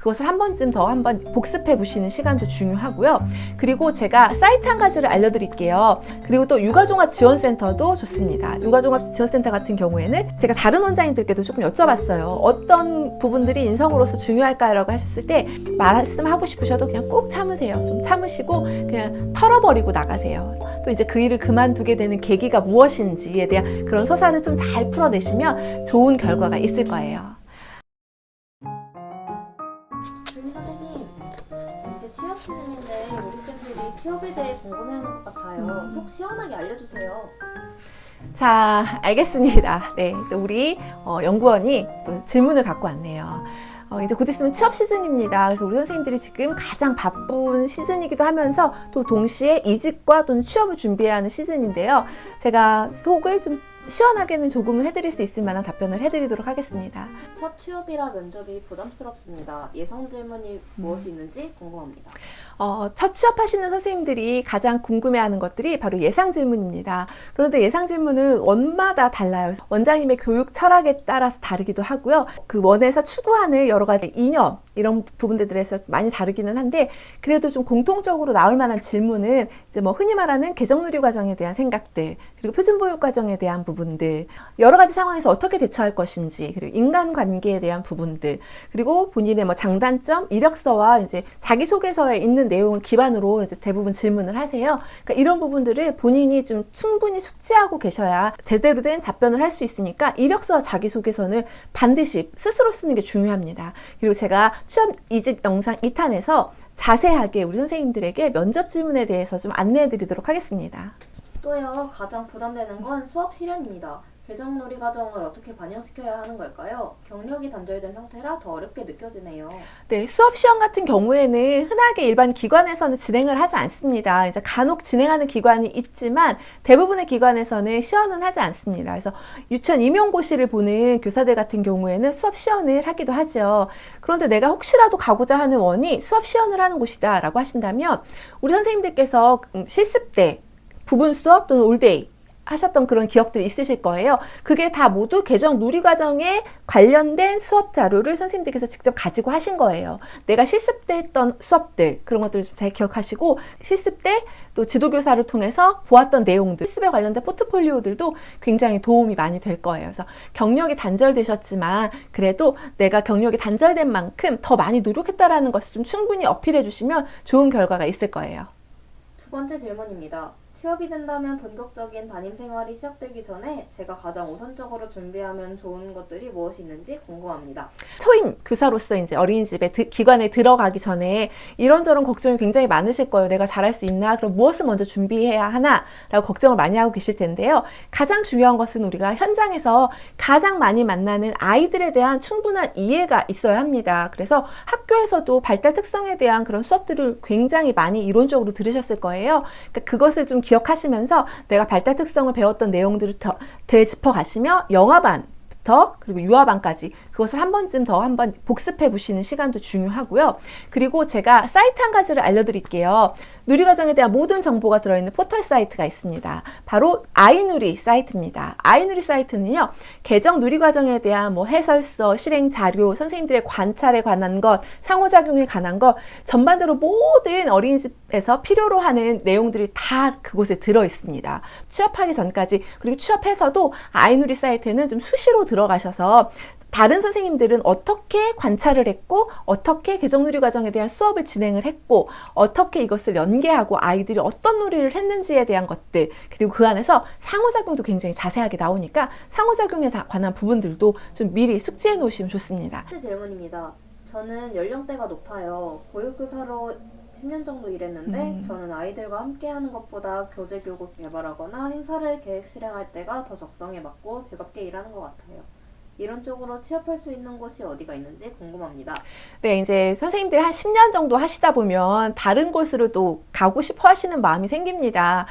그것을 한 번쯤 더 한번 복습해 보시는 시간도 중요하고요. 그리고 제가 사이트 한 가지를 알려드릴게요. 그리고 또 육아종합지원센터도 좋습니다. 육아종합지원센터 같은 경우에는 제가 다른 원장님들께도 조금 여쭤봤어요. 어떤 부분들이 인성으로서 중요할까요? 라고 하셨을 때 말씀하고 싶으셔도 그냥 꾹 참으세요. 좀 참으시고 그냥 털어버리고 나가세요. 또 이제 그 일을 그만두게 되는 계기가 무엇인지에 대한 그런 서사를 좀 잘 풀어내시면 좋은 결과가 있을 거예요. 선생님, 이제 취업 시즌인데 우리 쌤들이 취업에 대해 궁금해하는 것 같아요. 속 시원하게 알려주세요. 자, 알겠습니다. 네, 또 우리 연구원이 또 질문을 갖고 왔네요. 이제 곧 있으면 취업 시즌입니다. 그래서 우리 선생님들이 지금 가장 바쁜 시즌이기도 하면서 또 동시에 이직과 또는 취업을 준비해야 하는 시즌인데요. 제가 속을 좀 시원하게는 조금은 해드릴 수 있을 만한 답변을 해드리도록 하겠습니다. 첫 취업이라 면접이 부담스럽습니다. 예상 질문이 무엇이 있는지 궁금합니다. 첫 취업하시는 선생님들이 가장 궁금해하는 것들이 바로 예상 질문입니다. 그런데 예상 질문은 원마다 달라요. 원장님의 교육 철학에 따라서 다르기도 하고요. 그 원에서 추구하는 여러 가지 이념 이런 부분들에서 많이 다르기는 한데 그래도 좀 공통적으로 나올 만한 질문은 이제 뭐 흔히 말하는 개정누리 과정에 대한 생각들 그리고 표준보육 과정에 대한 부분들 여러 가지 상황에서 어떻게 대처할 것인지 그리고 인간관계에 대한 부분들 그리고 본인의 뭐 장단점 이력서와 이제 자기소개서에 있는 내용을 기반으로 이제 대부분 질문을 하세요. 그러니까 이런 부분들을 본인이 좀 충분히 숙지하고 계셔야 제대로 된 답변을 할 수 있으니까 이력서와 자기소개서는 반드시 스스로 쓰는 게 중요합니다. 그리고 제가 취업 이직 영상 2탄에서 자세하게 우리 선생님들에게 면접 질문에 대해서 좀 안내해 드리도록 하겠습니다. 또요, 가장 부담되는 건 수업 실현입니다. 개정놀이 과정을 어떻게 반영시켜야 하는 걸까요? 경력이 단절된 상태라 더 어렵게 느껴지네요. 네, 수업 시험 같은 경우에는 흔하게 일반 기관에서는 진행을 하지 않습니다. 이제 간혹 진행하는 기관이 있지만 대부분의 기관에서는 시연은 하지 않습니다. 그래서 유치원 임용고시를 보는 교사들 같은 경우에는 수업 시연을 하기도 하죠. 그런데 내가 혹시라도 가고자 하는 원이 수업 시연을 하는 곳이다 라고 하신다면 우리 선생님들께서 실습 때 부분 수업 또는 올데이 하셨던 그런 기억들이 있으실 거예요. 그게 다 모두 개정 누리 과정에 관련된 수업 자료를 선생님들께서 직접 가지고 하신 거예요. 내가 실습 때 했던 수업들 그런 것들을 좀 잘 기억하시고 실습 때 또 지도교사를 통해서 보았던 내용들 실습에 관련된 포트폴리오들도 굉장히 도움이 많이 될 거예요. 그래서 경력이 단절되셨지만 그래도 내가 경력이 단절된 만큼 더 많이 노력했다라는 것을 좀 충분히 어필해 주시면 좋은 결과가 있을 거예요. 두 번째 질문입니다. 취업이 된다면 본격적인 담임 생활이 시작되기 전에 제가 가장 우선적으로 준비하면 좋은 것들이 무엇이 있는지 궁금합니다. 초임 교사로서 이제 어린이집에 기관에 들어가기 전에 이런저런 걱정이 굉장히 많으실 거예요. 내가 잘할 수 있나? 그럼 무엇을 먼저 준비해야 하나? 라고 걱정을 많이 하고 계실 텐데요. 가장 중요한 것은 우리가 현장에서 가장 많이 만나는 아이들에 대한 충분한 이해가 있어야 합니다. 그래서 학교에서도 발달 특성에 대한 그런 수업들을 굉장히 많이 이론적으로 들으셨을 거예요. 그러니까 그것을 좀 기억하시면서 내가 발달 특성을 배웠던 내용들을 더 되짚어 가시며 영아반부터 그리고 유아반까지 그것을 한 번쯤 더 한번 복습해 보시는 시간도 중요하고요. 그리고 제가 사이트 한 가지를 알려드릴게요. 누리과정에 대한 모든 정보가 들어있는 포털 사이트가 있습니다. 바로 아이누리 사이트입니다. 아이누리 사이트는요, 개정 누리과정에 대한 뭐 해설서, 실행 자료, 선생님들의 관찰에 관한 것, 상호작용에 관한 것, 전반적으로 모든 어린이집에서 필요로 하는 내용들이 다 그곳에 들어 있습니다. 취업하기 전까지 그리고 취업해서도 아이누리 사이트에는 좀 수시로 들어가셔서 다른 선생님들은 어떻게 관찰을 했고 어떻게 개정누리 과정에 대한 수업을 진행을 했고 어떻게 이것을 연계하고 아이들이 어떤 놀이를 했는지에 대한 것들 그리고 그 안에서 상호작용도 굉장히 자세하게 나오니까 상호작용에 관한 부분들도 좀 미리 숙지해 놓으시면 좋습니다. 첫 질문입니다. 저는 연령대가 높아요. 보육교사로 10년 정도 일했는데 저는 아이들과 함께하는 것보다 교재 교구 개발하거나 행사를 계획 실행할 때가 더 적성에 맞고 즐겁게 일하는 것 같아요. 이런 쪽으로 취업할 수 있는 곳이 어디가 있는지 궁금합니다. 네, 이제 선생님들이 한 10년 정도 하시다 보면 다른 곳으로도 가고 싶어 하시는 마음이 생깁니다.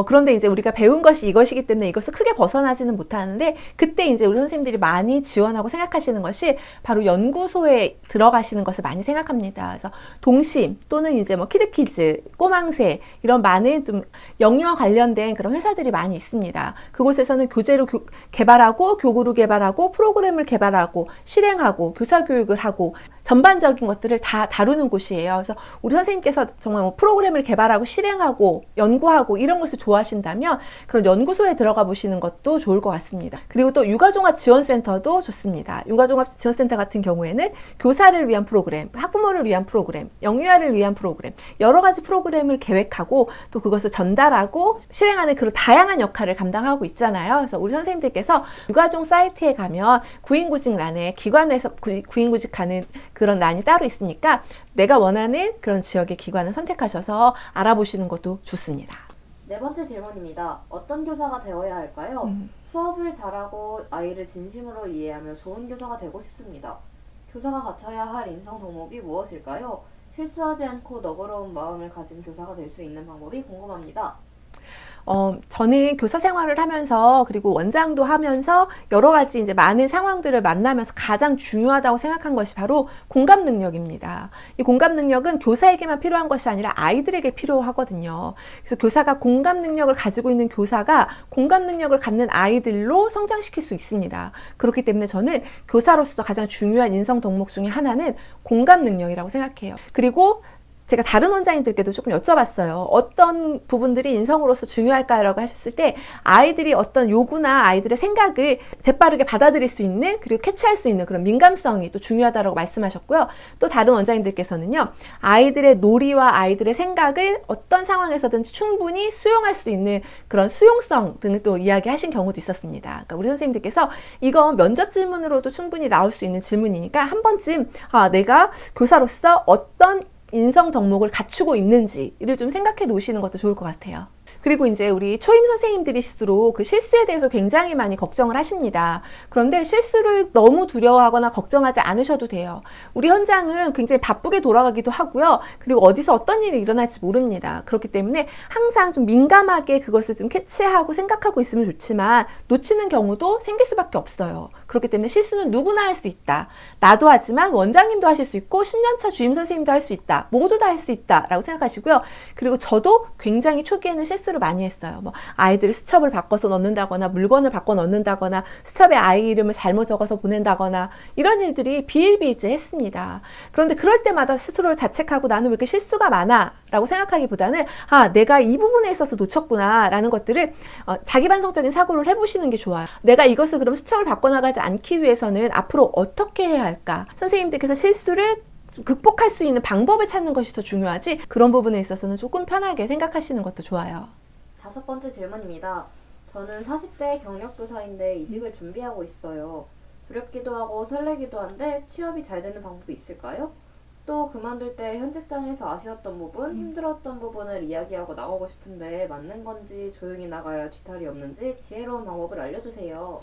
그런데 이제 우리가 배운 것이 이것이기 때문에 이것을 크게 벗어나지는 못하는데, 그때 이제 우리 선생님들이 많이 지원하고 생각하시는 것이 바로 연구소에 들어가시는 것을 많이 생각합니다. 그래서 동심 또는 이제 뭐 키드키즈, 꼬망새 이런 많은 좀 영유아 관련된 그런 회사들이 많이 있습니다. 그곳에서는 교재를 개발하고 교구를 개발하고 프로그램을 개발하고 실행하고 교사 교육을 하고 전반적인 것들을 다 다루는 곳이에요. 그래서 우리 선생님께서 정말 뭐 프로그램을 개발하고 실행하고 연구하고 이런 것을 좋아하신다면 그런 연구소에 들어가 보시는 것도 좋을 것 같습니다. 그리고 또 육아종합지원센터도 좋습니다. 육아종합지원센터 같은 경우에는 교사를 위한 프로그램, 학부모를 위한 프로그램, 영유아를 위한 프로그램, 여러 가지 프로그램을 계획하고 또 그것을 전달하고 실행하는 그런 다양한 역할을 감당하고 있잖아요. 그래서 우리 선생님들께서 육아종 사이트에 가면 구인구직란에 기관에서 구인구직하는 그런 란이 따로 있으니까 내가 원하는 그런 지역의 기관을 선택하셔서 알아보시는 것도 좋습니다. 네 번째 질문입니다. 어떤 교사가 되어야 할까요? 수업을 잘하고 아이를 진심으로 이해하며 좋은 교사가 되고 싶습니다. 교사가 갖춰야 할 인성 덕목이 무엇일까요? 실수하지 않고 너그러운 마음을 가진 교사가 될 수 있는 방법이 궁금합니다. 저는 교사 생활을 하면서 그리고 원장도 하면서 여러 가지 이제 많은 상황들을 만나면서 가장 중요하다고 생각한 것이 바로 공감 능력입니다. 이 공감 능력은 교사에게만 필요한 것이 아니라 아이들에게 필요하거든요. 그래서 교사가 공감 능력을 가지고 있는 교사가 공감 능력을 갖는 아이들로 성장시킬 수 있습니다. 그렇기 때문에 저는 교사로서 가장 중요한 인성 덕목 중에 하나는 공감 능력이라고 생각해요. 그리고 제가 다른 원장님들께도 조금 여쭤봤어요. 어떤 부분들이 인성으로서 중요할까라고 하셨을 때 아이들이 어떤 요구나 아이들의 생각을 재빠르게 받아들일 수 있는 그리고 캐치할 수 있는 그런 민감성이 또 중요하다고 말씀하셨고요. 또 다른 원장님들께서는요. 아이들의 놀이와 아이들의 생각을 어떤 상황에서든지 충분히 수용할 수 있는 그런 수용성 등을 또 이야기하신 경우도 있었습니다. 그러니까 우리 선생님들께서 이건 면접 질문으로도 충분히 나올 수 있는 질문이니까 한 번쯤 내가 교사로서 어떤 인성 덕목을 갖추고 있는지를 좀 생각해 놓으시는 것도 좋을 것 같아요. 그리고 이제 우리 초임 선생님들이실수록 그 실수에 대해서 굉장히 많이 걱정을 하십니다. 그런데 실수를 너무 두려워하거나 걱정하지 않으셔도 돼요. 우리 현장은 굉장히 바쁘게 돌아가기도 하고요. 그리고 어디서 어떤 일이 일어날지 모릅니다. 그렇기 때문에 항상 좀 민감하게 그것을 좀 캐치하고 생각하고 있으면 좋지만 놓치는 경우도 생길 수밖에 없어요. 그렇기 때문에 실수는 누구나 할 수 있다. 나도 하지만 원장님도 하실 수 있고 10년차 주임 선생님도 할 수 있다. 모두 다 할 수 있다 라고 생각하시고요. 그리고 저도 굉장히 초기에는 실수를 많이 했어요. 뭐 아이들을 수첩을 바꿔서 넣는다거나 물건을 바꿔 넣는다거나 수첩에 아이 이름을 잘못 적어서 보낸다거나 이런 일들이 비일비재했습니다. 그런데 그럴 때마다 스스로를 자책하고 나는 왜 이렇게 실수가 많아? 라고 생각하기보다는 내가 이 부분에 있어서 놓쳤구나 라는 것들을 자기반성적인 사고를 해보시는 게 좋아요. 내가 이것을 그럼 수첩을 바꿔나가지 않기 위해서는 앞으로 어떻게 해야 할까? 선생님들께서 실수를 극복할 수 있는 방법을 찾는 것이 더 중요하지 그런 부분에 있어서는 조금 편하게 생각하시는 것도 좋아요. 다섯 번째 질문입니다. 저는 40대 경력교사인데 이직을 준비하고 있어요. 두렵기도 하고 설레기도 한데 취업이 잘 되는 방법이 있을까요? 또 그만둘 때 현 직장에서 아쉬웠던 부분, 힘들었던 부분을 이야기하고 나가고 싶은데 맞는 건지 조용히 나가야 뒤탈이 없는지 지혜로운 방법을 알려주세요.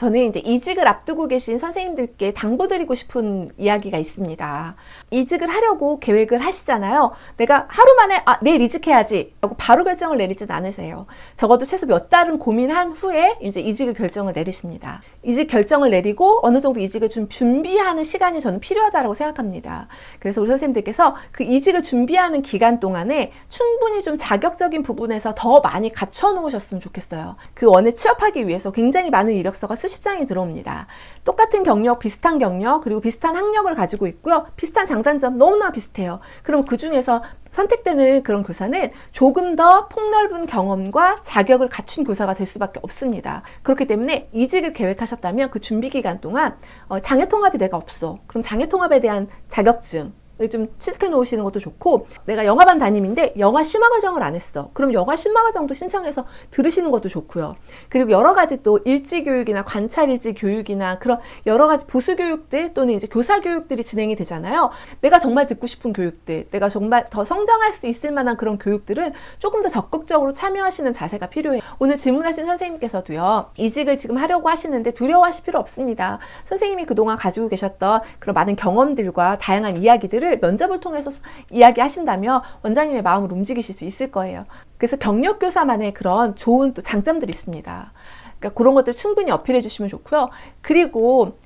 저는 이제 이직을 앞두고 계신 선생님들께 당부드리고 싶은 이야기가 있습니다. 이직을 하려고 계획을 하시잖아요. 내가 하루 만에 내일 이직해야지 하고 바로 결정을 내리진 않으세요. 적어도 최소 몇 달은 고민한 후에 이제 이직을 결정을 내리십니다. 이직 결정을 내리고 어느 정도 이직을 좀 준비하는 시간이 저는 필요하다고 생각합니다. 그래서 우리 선생님들께서 그 이직을 준비하는 기간 동안에 충분히 좀 자격적인 부분에서 더 많이 갖춰 놓으셨으면 좋겠어요. 그 원에 취업하기 위해서 굉장히 많은 이력서가 수십 장이 들어옵니다. 똑같은 경력, 비슷한 경력, 그리고 비슷한 학력을 가지고 있고요. 비슷한 장단점 너무나 비슷해요. 그럼 그 중에서 선택되는 그런 교사는 조금 더 폭넓은 경험과 자격을 갖춘 교사가 될 수밖에 없습니다. 그렇기 때문에 이직을 계획하셨다면 그 준비 기간 동안 장애통합이 내가 없어. 그럼 장애통합에 대한 자격증 좀 취득해 놓으시는 것도 좋고, 내가 영화반 담임인데 영화 심화 과정을 안 했어. 그럼 영화 심화 과정도 신청해서 들으시는 것도 좋고요. 그리고 여러 가지 또 일지 교육이나 관찰 일지 교육이나 그런 여러 가지 보수 교육들 또는 이제 교사 교육들이 진행이 되잖아요. 내가 정말 듣고 싶은 교육들, 내가 정말 더 성장할 수 있을 만한 그런 교육들은 조금 더 적극적으로 참여하시는 자세가 필요해요. 오늘 질문하신 선생님께서도요, 이직을 지금 하려고 하시는데 두려워하실 필요 없습니다. 선생님이 그동안 가지고 계셨던 그런 많은 경험들과 다양한 이야기들을 것들을 면접을 통해서 이야기하신다면 원장님의 마음을 움직이실 수 있을 거예요. 그래서 경력교사만의 그런 좋은 또 장점들이 있습니다. 그러니까 그런 것들 충분히 어필해 주시면 좋고요. 그리고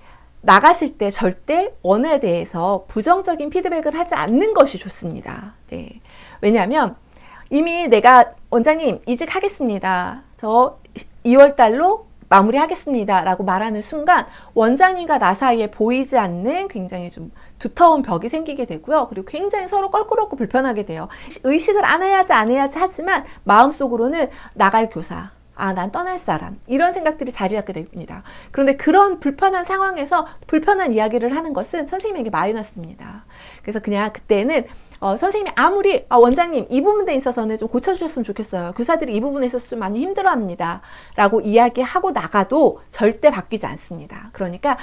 나가실 때 절대 언어에 대해서 부정적인 피드백을 하지 않는 것이 좋습니다. 네. 왜냐하면 이미 내가 원장님 이직하겠습니다. 저 2월 달로 마무리하겠습니다 라고 말하는 순간 원장님과 나 사이에 보이지 않는 굉장히 좀 두터운 벽이 생기게 되고요. 그리고 굉장히 서로 껄끄럽고 불편하게 돼요. 의식을 안 해야지 하지만 마음속으로는 나갈 교사, 난 떠날 사람, 이런 생각들이 자리 잡게 됩니다. 그런데 그런 불편한 상황에서 불편한 이야기를 하는 것은 선생님에게 마이너스입니다. 그래서 그냥 그때는 선생님이 아무리 원장님 이 부분에 있어서는 좀 고쳐주셨으면 좋겠어요. 교사들이 이 부분에 있어서 좀 많이 힘들어합니다 라고 이야기하고 나가도 절대 바뀌지 않습니다. 그러니까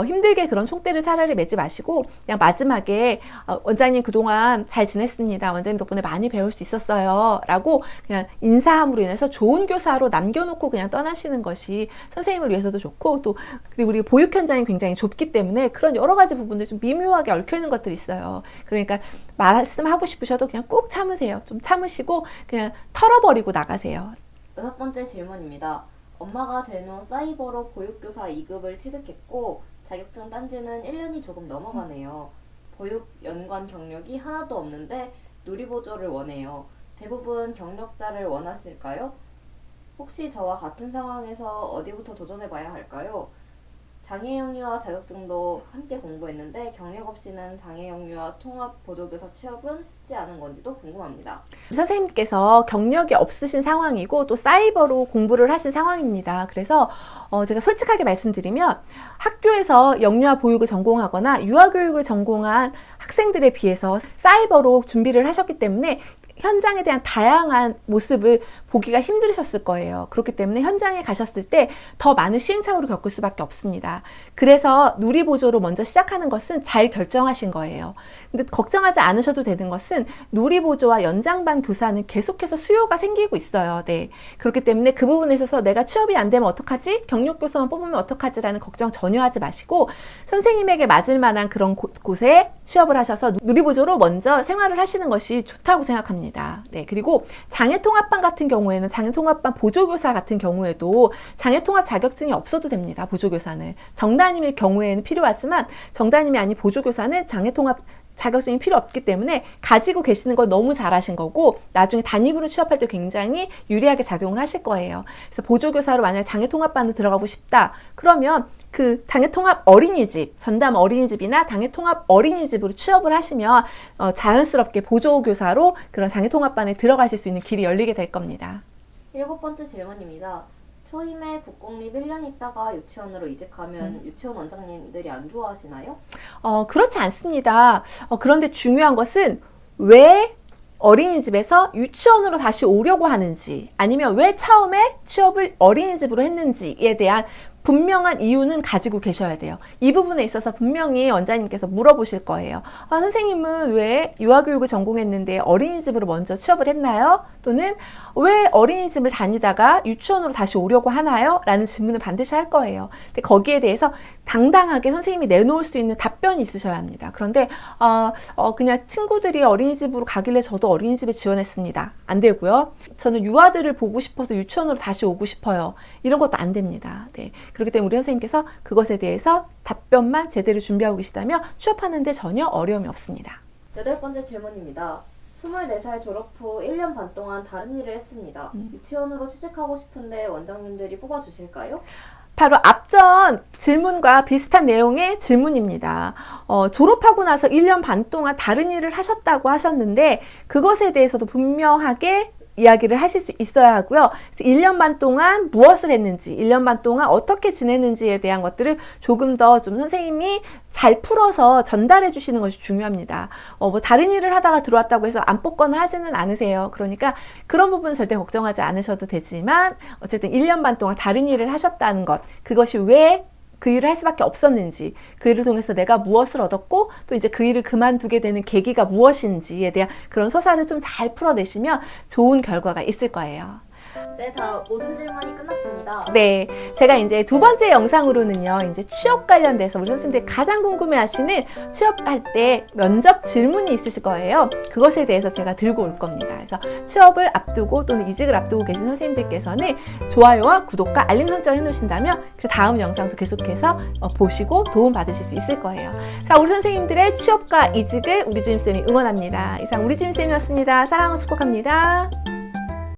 힘들게 그런 총대를 차라리 매지 마시고 그냥 마지막에 원장님 그동안 잘 지냈습니다. 원장님 덕분에 많이 배울 수 있었어요 라고 그냥 인사함으로 인해서 좋은 교사로 남겨놓고 그냥 떠나시는 것이 선생님을 위해서도 좋고, 또 그리고 우리 보육 현장이 굉장히 좁기 때문에 그런 여러 가지 부분들 좀 미묘하게 얽혀있는 것들이 있어요. 그러니까 말씀하고 싶으셔도 그냥 꾹 참으세요. 좀 참으시고 그냥 털어버리고 나가세요. 6번째 질문입니다. 엄마가 된 후 사이버로 보육교사 2급을 취득했고 자격증 딴 지는 1년이 조금 넘어가네요. 보육 연관 경력이 하나도 없는데 누리보조를 원해요. 대부분 경력자를 원하실까요? 혹시 저와 같은 상황에서 어디부터 도전해봐야 할까요? 장애영유아 자격증도 함께 공부했는데 경력 없이는 장애영유아 통합보조교사 취업은 쉽지 않은 건지도 궁금합니다. 선생님께서 경력이 없으신 상황이고 또 사이버로 공부를 하신 상황입니다. 그래서 제가 솔직하게 말씀드리면 학교에서 영유아 보육을 전공하거나 유아교육을 전공한 학생들에 비해서 사이버로 준비를 하셨기 때문에 현장에 대한 다양한 모습을 보기가 힘드셨을 거예요. 그렇기 때문에 현장에 가셨을 때 더 많은 시행착오를 겪을 수밖에 없습니다. 그래서 누리보조로 먼저 시작하는 것은 잘 결정하신 거예요. 근데 걱정하지 않으셔도 되는 것은 누리보조와 연장반 교사는 계속해서 수요가 생기고 있어요. 네. 그렇기 때문에 그 부분에 있어서 내가 취업이 안 되면 어떡하지? 경력교사만 뽑으면 어떡하지라는 걱정 전혀 하지 마시고 선생님에게 맞을 만한 그런 곳에 취업을 하셔서 누리보조로 먼저 생활을 하시는 것이 좋다고 생각합니다. 네. 그리고 장애통합반 같은 경우에는 장애통합반 보조교사 같은 경우에도 장애통합 자격증이 없어도 됩니다. 보조교사는 정단임일 경우에는 필요하지만 정단임이 아닌 보조교사는 장애통합 자격증이 필요 없기 때문에 가지고 계시는 건 너무 잘하신 거고 나중에 단입으로 취업할 때 굉장히 유리하게 작용을 하실 거예요. 그래서 보조교사로 만약에 장애통합반을 들어가고 싶다 그러면 그 장애통합 어린이집, 전담 어린이집이나 장애통합 어린이집으로 취업을 하시면 자연스럽게 보조교사로 그런 장애통합반에 들어가실 수 있는 길이 열리게 될 겁니다. 7번째 질문입니다. 초임에 국공립 1년 있다가 유치원으로 이직하면 유치원 원장님들이 안 좋아하시나요? 그렇지 않습니다. 그런데 중요한 것은 왜 어린이집에서 유치원으로 다시 오려고 하는지 아니면 왜 처음에 취업을 어린이집으로 했는지에 대한 분명한 이유는 가지고 계셔야 돼요. 이 부분에 있어서 분명히 원장님께서 물어보실 거예요. 선생님은 왜 유아교육을 전공했는데 어린이집으로 먼저 취업을 했나요? 또는 왜 어린이집을 다니다가 유치원으로 다시 오려고 하나요? 라는 질문을 반드시 할 거예요. 근데 거기에 대해서 당당하게 선생님이 내놓을 수 있는 답변이 있으셔야 합니다. 그런데 그냥 친구들이 어린이집으로 가길래 저도 어린이집에 지원했습니다. 안 되고요. 저는 유아들을 보고 싶어서 유치원으로 다시 오고 싶어요. 이런 것도 안 됩니다. 네. 그렇기 때문에 우리 선생님께서 그것에 대해서 답변만 제대로 준비하고 계시다면 취업하는 데 전혀 어려움이 없습니다. 8번째 질문입니다. 24살 졸업 후 1년 반 동안 다른 일을 했습니다. 유치원으로 취직하고 싶은데 원장님들이 뽑아주실까요? 바로 앞전 질문과 비슷한 내용의 질문입니다. 졸업하고 나서 1년 반 동안 다른 일을 하셨다고 하셨는데 그것에 대해서도 분명하게 이야기를 하실 수 있어야 하고요. 그래서 1년 반 동안 무엇을 했는지, 1년 반 동안 어떻게 지냈는지에 대한 것들을 조금 더 좀 선생님이 잘 풀어서 전달해 주시는 것이 중요합니다. 뭐 다른 일을 하다가 들어왔다고 해서 안 뽑거나 하지는 않으세요. 그러니까 그런 부분은 절대 걱정하지 않으셔도 되지만 어쨌든 1년 반 동안 다른 일을 하셨다는 것, 그것이 왜 그 일을 할 수밖에 없었는지, 그 일을 통해서 내가 무엇을 얻었고 또 이제 그 일을 그만두게 되는 계기가 무엇인지에 대한 그런 서사를 좀 잘 풀어내시면 좋은 결과가 있을 거예요. 네, 다 모든 질문이 끝났습니다. 네, 제가 이제 두 번째 영상으로는요, 이제 취업 관련돼서 우리 선생님들이 가장 궁금해하시는 취업할 때 면접 질문이 있으실 거예요. 그것에 대해서 제가 들고 올 겁니다. 그래서 취업을 앞두고 또는 이직을 앞두고 계신 선생님들께서는 좋아요와 구독과 알림 설정 해놓으신다면 그 다음 영상도 계속해서 보시고 도움 받으실 수 있을 거예요. 자, 우리 선생님들의 취업과 이직을 우리 주임쌤이 응원합니다. 이상 우리 주임쌤이었습니다. 사랑하고 축복합니다.